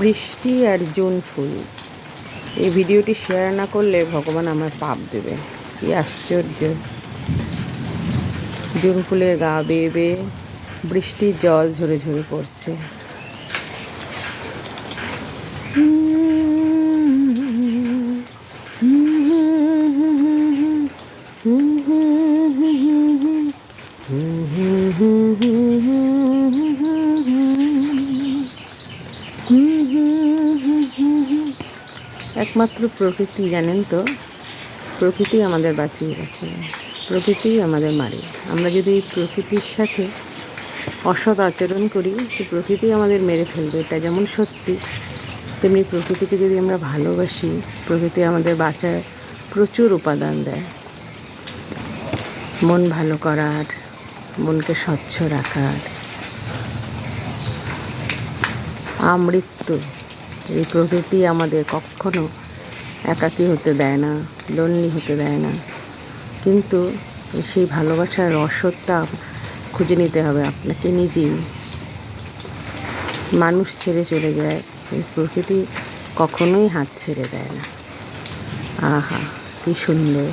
বৃষ্টি আর জুন ফুল, এই ভিডিওটি শেয়ার না করলে ভগবান আমার পাপ দেবে। কি আশ্চর্য! জুন ফুলের গা বেয়ে বেয়ে বৃষ্টির জল ঝরে ঝরে পড়ছে। একমাত্র প্রকৃতি, জানেন তো, প্রকৃতি আমাদের বাঁচিয়ে রাখে, প্রকৃতি আমাদের মারে। আমরা যদি প্রকৃতির সাথে অসৎ আচরণ করি তো প্রকৃতি আমাদের মেরে ফেলবে, এটা যেমন সত্যি, তেমনি প্রকৃতিকে যদি আমরা ভালোবাসি, প্রকৃতি আমাদের বাঁচার প্রচুর উপাদান দেয়। মন ভালো করার, মনকে স্বচ্ছ রাখার, আমৃত্যু এই প্রকৃতি আমাদের কখনো একাকী হতে দেয় না, লোনলি হতে দেয় না। কিন্তু সেই ভালোবাসার রসদটা খুঁজে নিতে হবে আপনাকে নিজেই। মানুষ ছেড়ে চলে যায়, এই প্রকৃতি কখনোই হাত ছেড়ে দেয় না। আহা, কি সুন্দর!